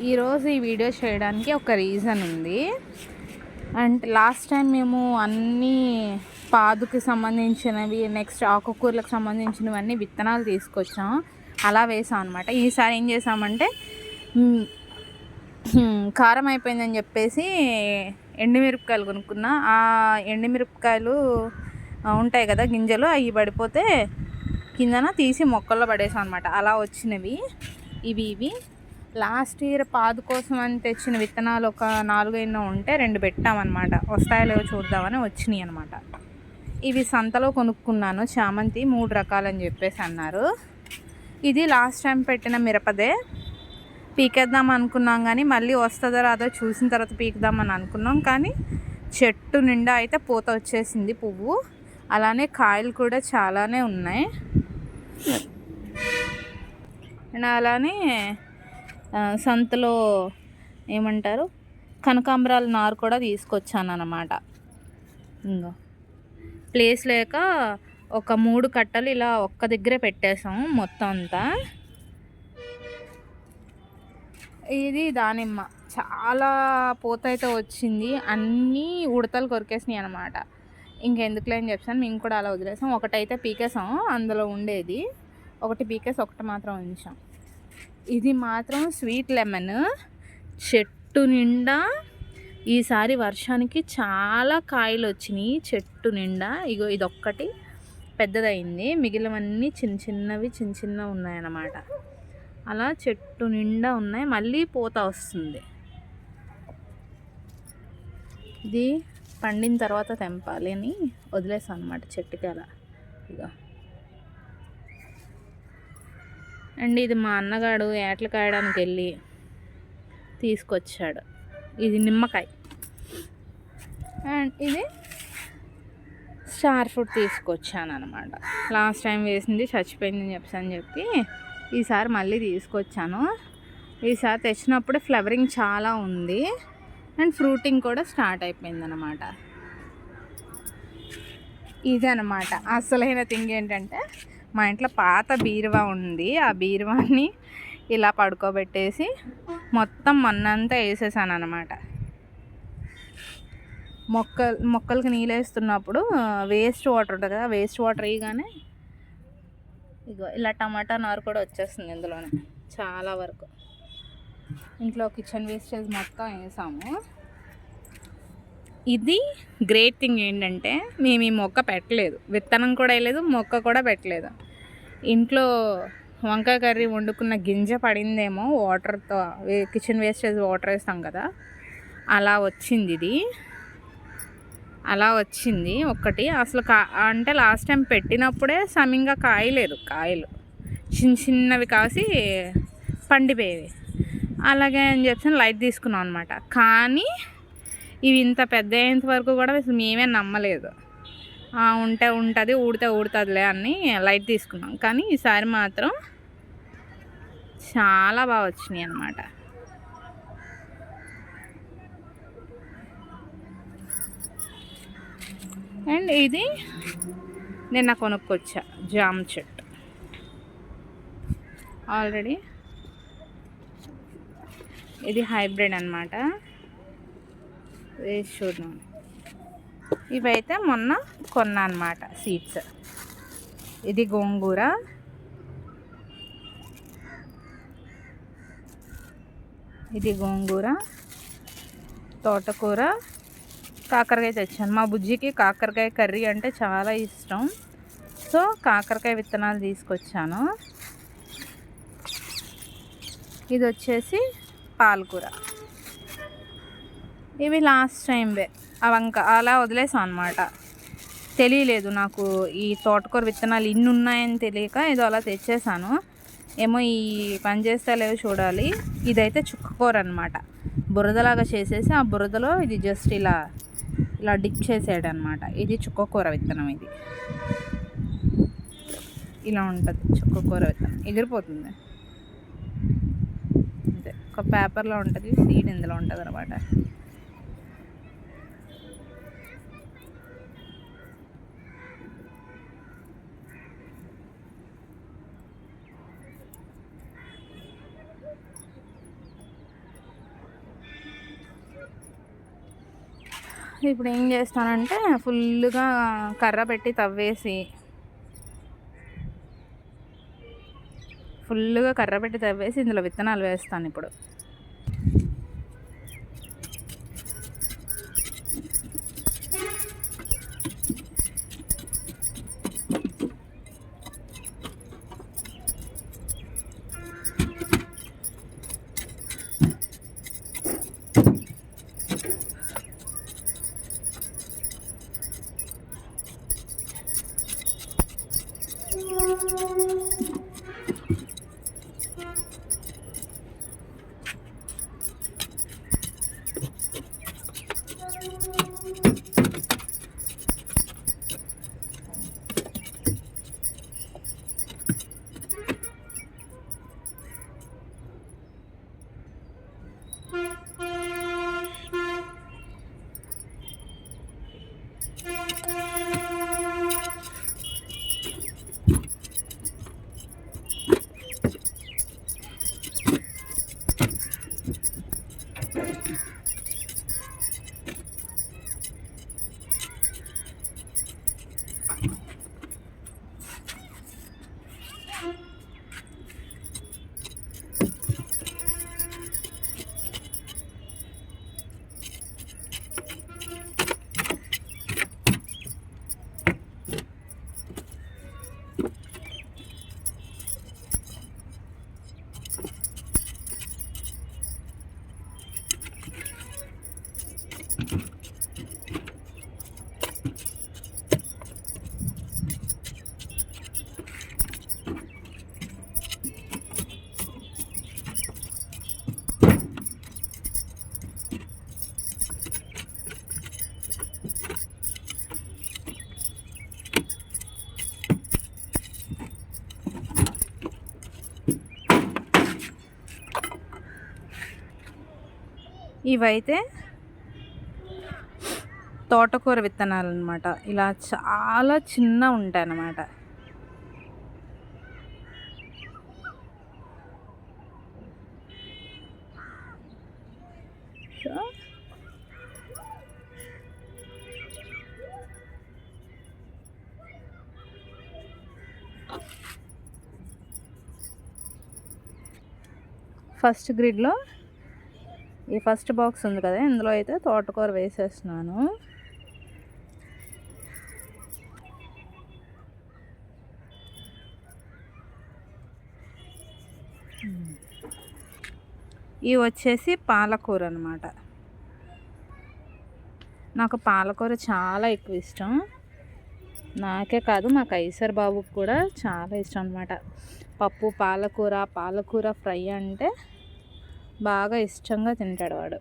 ఈరోజు ఈ వీడియో చేయడానికి ఒక రీజన్ ఉంది. అంటే లాస్ట్ టైం మేము అన్నీ పాదుకి సంబంధించినవి, నెక్స్ట్ ఆకుకూరలకు సంబంధించినవన్నీ విత్తనాలు తీసుకొచ్చాం, అలా వేసాం అనమాట. ఈసారి ఏం చేసామంటే కారం అయిపోయిందని చెప్పేసి ఎండుమిరపకాయలు కొనుక్కున్నా. ఆ ఎండుమిరపకాయలు ఉంటాయి కదా గింజలు, అవి పడిపోతే కిందన తీసి మొక్కల్లో పడేసాం అనమాట. అలా వచ్చినవి ఇవి లాస్ట్ ఇయర్ పాదు కోసం అని తెచ్చిన విత్తనాలు ఒక 4 ఉంటే 2 పెట్టామన్నమాట. వస్తాయో లేవో చూద్దామని వచ్చినాయి అనమాట. ఇవి సంతలో కొనుక్కున్నాను. చామంతి 3 రకాలని చెప్పేసి అన్నారు. ఇది లాస్ట్ టైం పెట్టిన మిరపదే. పీకేద్దాం అనుకున్నాం కానీ మళ్ళీ వస్తుందో రాదో చూసిన తర్వాత పీకుదామని అనుకున్నాం. కానీ చెట్టు నిండా అయితే పూత వచ్చేసింది, పువ్వు. అలానే కాయలు కూడా చాలానే ఉన్నాయి. అండ్ అలానే సంతలో ఏమంటారు కనకాంబరాల నారు కూడా తీసుకొచ్చాను అన్నమాట. ఇంకా ప్లేస్ లేక ఒక 3 కట్టలు ఇలా ఒక్క దగ్గరే పెట్టేసాం మొత్తం అంతా. ఇది దానిమ్మ చాలా పూత అయితే వచ్చింది, అన్నీ ఉడతలు కొరికేసినాయి అనమాట. ఇంకెందుకులే అని చెప్పాను, మేము కూడా అలా వదిలేసాం. ఒకటైతే పీకేసాం, అందులో ఉండేది ఒకటి పీకేసి ఒకటి మాత్రం ఉంచాం. ఇది మాత్రం స్వీట్ లెమన్, చెట్టు నిండా ఈసారి వర్షానికి చాలా కాయలు వచ్చినాయి చెట్టు నిండా. ఇగో ఇదొక్కటి పెద్దదైంది, మిగిలినవన్నీ చిన్న చిన్నవి ఉన్నాయన్నమాట. అలా చెట్టు నిండా ఉన్నాయి. మళ్ళీ పూత వస్తుంది. ఇది పండిన తర్వాత తెంపాలి అని వదిలేసాను అనమాట చెట్టుకి అలా. ఇక అండ్ ఇది మా అన్నగాడు ఏటలు కాయడానికి వెళ్ళి తీసుకొచ్చాడు. ఇది నిమ్మకాయ. అండ్ ఇది స్టార్ ఫ్రూట్ తీసుకొచ్చాను అనమాట. లాస్ట్ టైం వేసింది చచ్చిపోయిందని చెప్పి ఈసారి మళ్ళీ తీసుకొచ్చాను. ఈసారి తెచ్చినప్పుడు ఫ్లవరింగ్ చాలా ఉంది అండ్ ఫ్రూటింగ్ కూడా స్టార్ట్ అయిపోయింది అనమాట. ఇదనమాట అసలైన థింగ్. ఏంటంటే మా ఇంట్లో పాత బీరువా ఉంది. ఆ బీరువాని ఇలా పడుకోబెట్టేసి మొత్తం మన్నంతా వేసేసాను అనమాట. మొక్కలకి నీళ్ళు వేస్తున్నప్పుడు వేస్ట్ వాటర్ ఉంటుంది కదా, వేస్ట్ వాటర్ వేయగానే ఇగో ఇలా టమాటా నారు కూడా వచ్చేస్తుంది ఇందులోనే చాలా వరకు. ఇంట్లో కిచెన్ వేస్టేజ్ మొత్తం వేసాము. ఇది గ్రేట్ థింగ్ ఏంటంటే మేము ఈ మొక్క పెట్టలేదు, విత్తనం కూడా వేయలేదు, మొక్క కూడా పెట్టలేదు. ఇంట్లో వంకాయ కర్రీ వండుకున్న గింజ పడిందేమో వాటర్తో, కిచెన్ వేస్టేజ్ వాటర్ వేస్తాం కదా, అలా వచ్చింది. ఇది అలా వచ్చింది ఒక్కటి. అసలు అంటే లాస్ట్ టైం పెట్టినప్పుడే సమంగా కాయలేదు, కాయలు చిన్నవి కాసి పండిపోయేవి. అలాగే అని చెప్పి లైట్ తీసుకున్నాం అనమాట. కానీ ఇవి ఇంత పెద్ద అయ్యేంత వరకు కూడా అసలు మేమే నమ్మలేదు. ఉంటుంది ఊడుతుందిలే అని లైట్ తీసుకున్నాం. కానీ ఈసారి మాత్రం చాలా బాగా వచ్చినాయి అన్నమాట. అండ్ ఇది నిన్న కొనుక్కొచ్చా జామ చెట్టు. ఆల్రెడీ ఇది హైబ్రిడ్ అన్నమాట. వేసి చూద్దాం. ఇవైతే మొన్న కొన్నా అన్నమాట సీడ్స్. ఇది గోంగూర, తోటకూర, కాకరకాయ తెచ్చాను. మా బుజ్జికి కాకరకాయ కర్రీ అంటే చాలా ఇష్టం, సో కాకరకాయ విత్తనాలు తీసుకొచ్చాను. ఇది వచ్చేసి పాలకూర. ఇవి లాస్ట్ టైంవే అవంక అలా వదిలేసాం అనమాట. తెలియలేదు నాకు ఈ తోటకూర విత్తనాలు ఇన్ని ఉన్నాయని తెలియక ఏదో అలా తెచ్చేసాను. ఏమో ఈ పని చేస్తే లేవో చూడాలి. ఇదైతే చుక్కకూర అనమాట. బురదలాగా చేసేసి ఆ బురదలో ఇది జస్ట్ ఇలా డిప్ చేసాడు అనమాట. ఇది చుక్కకూర విత్తనం. ఇది ఇలా ఉంటుంది చుక్కకూర విత్తనం. ఎగిరిపోతుంది అంతే. ఒక పేపర్లో ఉంటుంది, సీడ్ ఇందులో ఉంటుంది అనమాట. ఇప్పుడు ఏం చేస్తానంటే ఫుల్గా కర్ర పెట్టి తవ్వేసి ఇందులో విత్తనాలు వేస్తాను ఇప్పుడు. ఇవైతే తోటకూర విత్తనాలు అన్నమాట. ఇలా చాలా చిన్న ఉంటాయి అన్నమాట. ఫస్ట్ గ్రిడ్లో ఈ ఫస్ట్ బాక్స్ ఉంది కదా, ఇందులో అయితే తోటకూర వేసేస్తున్నాను. ఇవి వచ్చేసి పాలకూర అన్నమాట. నాకు పాలకూర చాలా ఎక్కువ ఇష్టం. నాకే కాదు, మా కైసర్ బాబుకి కూడా చాలా ఇష్టం అన్నమాట. పప్పు పాలకూర ఫ్రై అంటే బాగా ఇష్టంగా తింటాడు వాడు.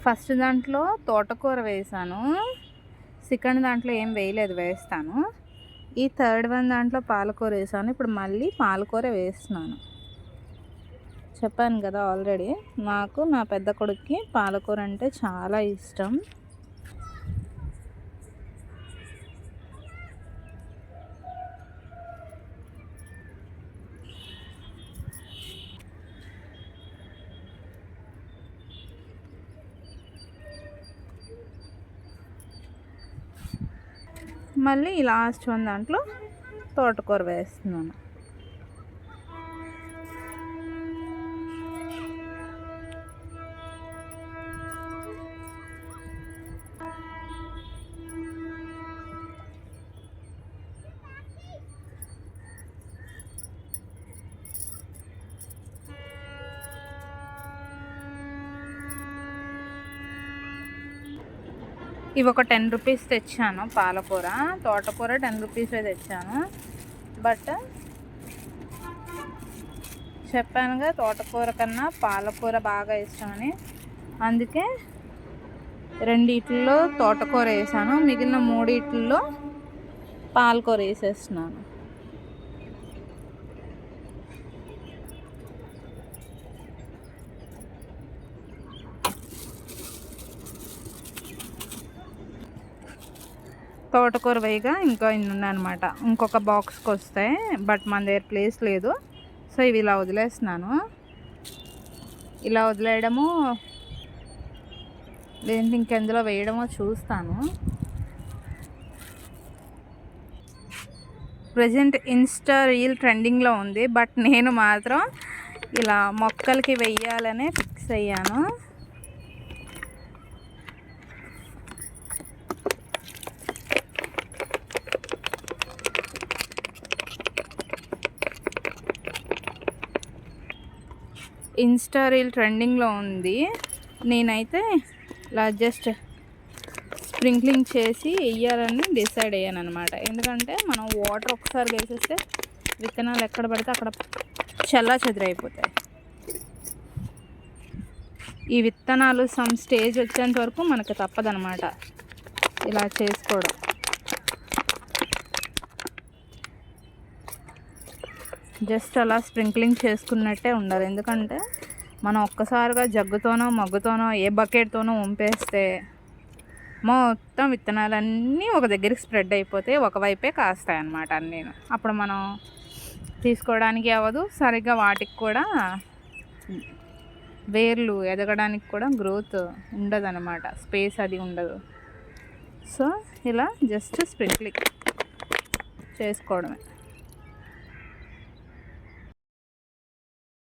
ఫస్ట్ దాంట్లో తోటకూర వేసాను, సెకండ్ దాంట్లో ఏం వేయలేదు, వేస్తాను. ఈ థర్డ్ వన్ దాంట్లో పాలకూర వేసాను. ఇప్పుడు మళ్ళీ పాలకూర వేస్తున్నాను. చెప్పాను కదా ఆల్రెడీ, నాకు నా పెద్ద కొడుక్కి పాలకూర అంటే చాలా ఇష్టం. మళ్ళీ లాస్ట్ వన్ దాంట్లో తోటకూర వేస్తున్నాను. ఇవి ఒక 10 రూపీస్ తెచ్చాను పాలకూర. తోటకూర 10 రూపీసే తెచ్చాను. బట్ చెప్పానుగా తోటకూర కన్నా పాలకూర బాగా ఇష్టమని, అందుకే 2 తోటకూర వేసాను, మిగిలిన 3 పాలకూర వేసేస్తున్నాను. తోటకూర వేయగా ఇంకా ఇన్ని ఉన్నాయన్నమాట. ఇంకొక బాక్స్కి వస్తాయి, బట్ మన దగ్గర ప్లేస్ లేదు. సో ఇవి ఇలా వదిలేస్తున్నాను. ఇలా వదిలేయడము లేదంటే ఇంకెందులో వేయడమో చూస్తాను. ప్రజెంట్ ఇన్స్టా రీల్ ట్రెండింగ్లో ఉంది, బట్ నేను మాత్రం ఇలా మొక్కలకి వెయ్యాలనే ఫిక్స్ అయ్యాను. ఇన్స్టా రీల్ ట్రెండింగ్లో ఉంది. నేనైతే ఇలా జస్ట్ స్ప్రింక్లింగ్ చేసి వేయాలని డిసైడ్ అయ్యాను అనమాట. ఎందుకంటే మనం వాటర్ ఒకసారి వేసేస్తే విత్తనాలు ఎక్కడ పడితే అక్కడ చల్లా చెదిరైపోతాయి. ఈ విత్తనాలు సమ్ స్టేజ్ వచ్చేంత వరకు మనకు తప్పదనమాట ఇలా చేసుకోవడం. జస్ట్ అలా స్ప్రింక్లింగ్ చేసుకున్నట్టే ఉండాలి. ఎందుకంటే మనం ఒక్కసారిగా జగ్గుతోనో మగ్గుతోనో ఏ బకెట్తోనో వంపేస్తే మొత్తం విత్తనాలన్నీ ఒక దగ్గరికి స్ప్రెడ్ అయిపోతే ఒకవైపే కాస్తాయి అన్నమాట అన్నీ. అప్పుడు మనం తీసుకోవడానికి అవ్వదు, సరిగ్గా వాటికి కూడా వేర్లు ఎదగడానికి కూడా గ్రోత్ ఉండదు అన్నమాట, స్పేస్ అది ఉండదు. సో ఇలా జస్ట్ స్ప్రింక్లింగ్ చేసుకోవడమే.